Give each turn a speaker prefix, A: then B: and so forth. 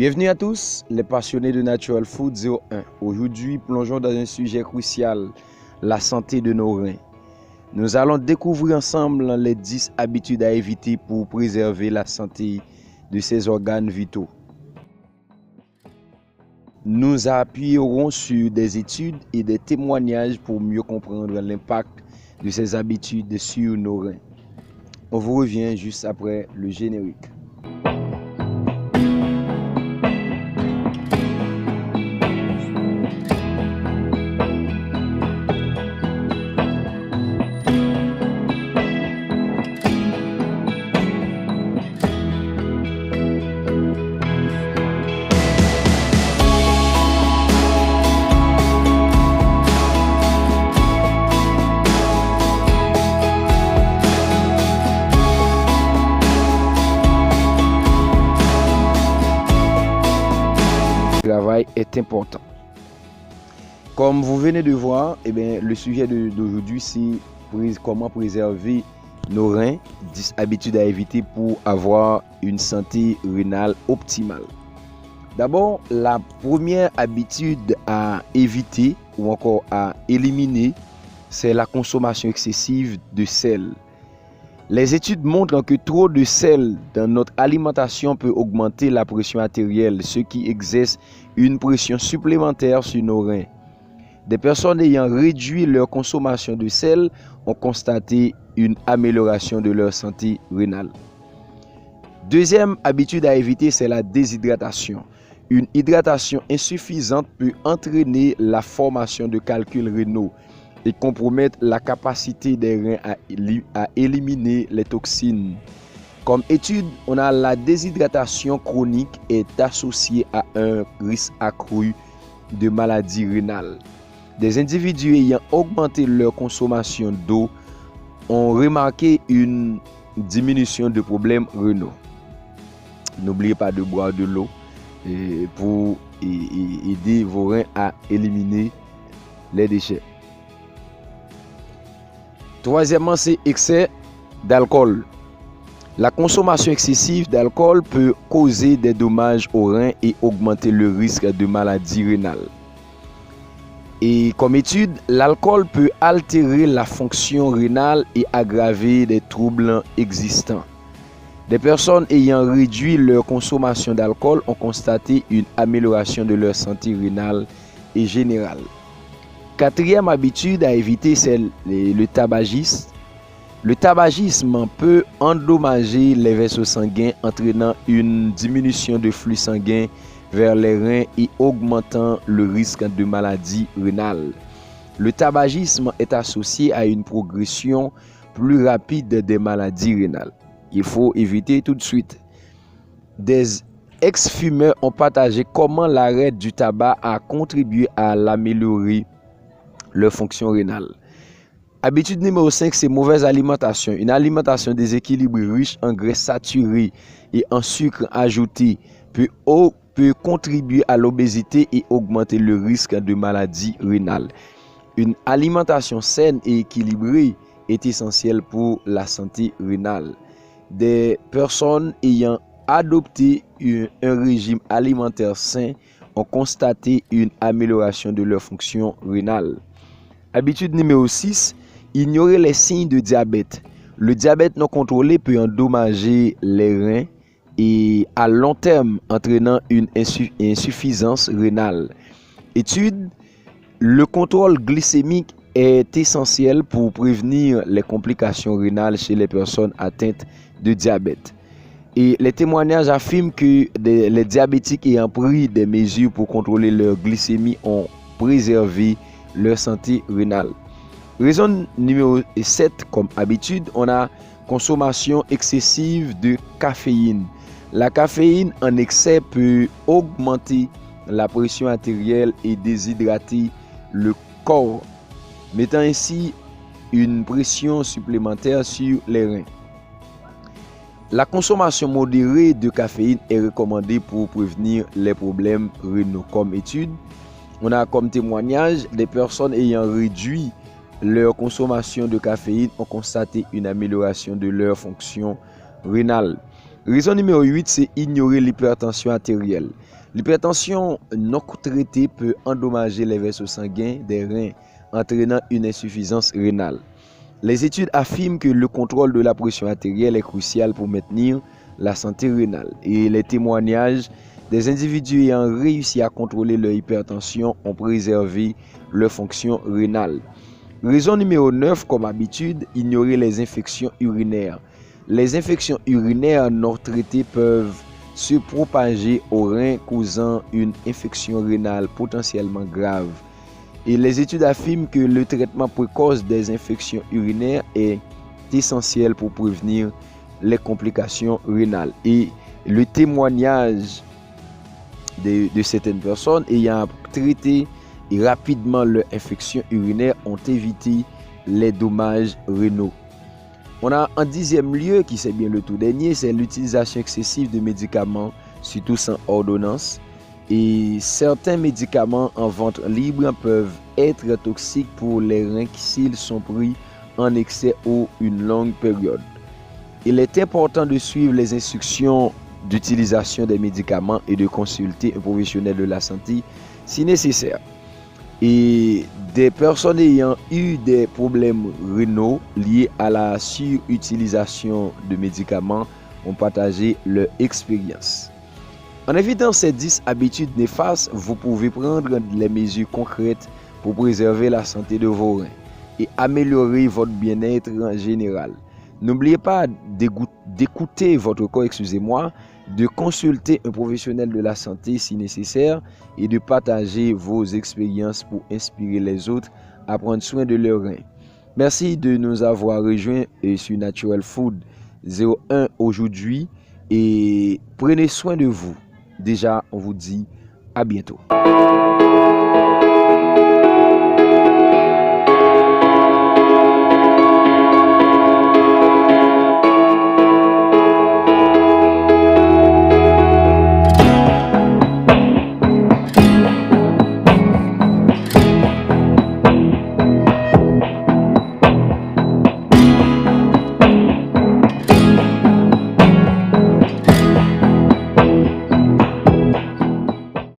A: Bienvenue à tous, les passionnés de Natural Food 01. Aujourd'hui, plongeons dans un sujet crucial, la santé de nos reins. Nous allons découvrir ensemble les 10 habitudes à éviter pour préserver la santé de ces organes vitaux. Nous appuierons sur des études et des témoignages pour mieux comprendre l'impact de ces habitudes sur nos reins. On vous revient juste après le générique. Le travail est important. Comme vous venez de voir, le sujet d'aujourd'hui, c'est comment préserver nos reins, 10 habitudes à éviter pour avoir une santé rénale optimale. D'abord, la première habitude à éviter ou encore à éliminer, c'est la consommation excessive de sel. Les études montrent que trop de sel dans notre alimentation peut augmenter la pression artérielle, ce qui exerce une pression supplémentaire sur nos reins. Des personnes ayant réduit leur consommation de sel ont constaté une amélioration de leur santé rénale. Deuxième habitude à éviter, c'est la déshydratation. Une hydratation insuffisante peut entraîner la formation de calculs rénaux et compromettre la capacité des reins à éliminer les toxines. Comme étude, on a la déshydratation chronique est associée à un risque accru de maladies rénales. Des individus ayant augmenté leur consommation d'eau ont remarqué une diminution de problèmes rénaux. N'oubliez pas de boire de l'eau pour aider vos reins à éliminer les déchets. Troisièmement, c'est excès d'alcool. La consommation excessive d'alcool peut causer des dommages aux reins et augmenter le risque de maladies rénales. Et comme étude, l'alcool peut altérer la fonction rénale et aggraver des troubles existants. Des personnes ayant réduit leur consommation d'alcool ont constaté une amélioration de leur santé rénale et générale. Quatrième habitude à éviter, c'est le tabagisme. Le tabagisme peut endommager les vaisseaux sanguins, entraînant une diminution de flux sanguin vers les reins et augmentant le risque de maladies rénales. Le tabagisme est associé à une progression plus rapide des maladies rénales. Il faut éviter tout de suite. Des ex-fumeurs ont partagé comment l'arrêt du tabac a contribué à l'améliorer leur fonction rénale. Habitude numéro 5, c'est mauvaise alimentation. Une alimentation déséquilibrée, riche en graisses saturées et en sucre ajouté peut contribuer à l'obésité et augmenter le risque de maladies rénales. Une alimentation saine et équilibrée est essentielle pour la santé rénale. Des personnes ayant adopté un régime alimentaire sain ont constaté une amélioration de leur fonction rénale. Habitude numéro 6, ignorer les signes de diabète. Le diabète non contrôlé peut endommager les reins et à long terme entraînant une insuffisance rénale. Étude, le contrôle glycémique est essentiel pour prévenir les complications rénales chez les personnes atteintes de diabète. Et les témoignages affirment que les diabétiques ayant pris des mesures pour contrôler leur glycémie ont préservé leur santé rénale. Raison numéro 7, comme habitude, on a consommation excessive de caféine. La caféine en excès peut augmenter la pression artérielle et déshydrater le corps, mettant ainsi une pression supplémentaire sur les reins. La consommation modérée de caféine est recommandée pour prévenir les problèmes rénaux. Comme étude, on a comme témoignage des personnes ayant réduit leur consommation de caféine ont constaté une amélioration de leur fonction rénale. Raison numéro 8, c'est ignorer l'hypertension artérielle. L'hypertension non traitée peut endommager les vaisseaux sanguins des reins, entraînant une insuffisance rénale. Les études affirment que le contrôle de la pression artérielle est crucial pour maintenir la santé rénale. Et les témoignages des individus ayant réussi à contrôler leur hypertension ont préservé leur fonction rénale. Raison numéro 9, comme habitude, ignorer les infections urinaires. Les infections urinaires non traitées peuvent se propager aux reins, causant une infection rénale potentiellement grave. Et les études affirment que le traitement précoce des infections urinaires est essentiel pour prévenir les complications rénales. Et le témoignage de certaines personnes ayant traité rapidement leur infection urinaire ont évité les dommages rénaux. On a en 10e lieu, qui c'est bien le tout dernier, c'est l'utilisation excessive de médicaments, surtout sans ordonnance. Et certains médicaments en vente libre peuvent être toxiques pour les reins s'ils sont pris en excès ou une longue période. Il est important de suivre les instructions d'utilisation des médicaments et de consulter un professionnel de la santé si nécessaire. Et des personnes ayant eu des problèmes rénaux liés à la surutilisation de médicaments ont partagé leur expérience. En évitant ces 10 habitudes néfastes, vous pouvez prendre les mesures concrètes pour préserver la santé de vos reins et améliorer votre bien-être en général. N'oubliez pas d'écouter votre corps, de consulter un professionnel de la santé si nécessaire et de partager vos expériences pour inspirer les autres à prendre soin de leurs reins. Merci de nous avoir rejoints sur Natural Food 01 aujourd'hui et prenez soin de vous. Déjà, on vous dit à bientôt.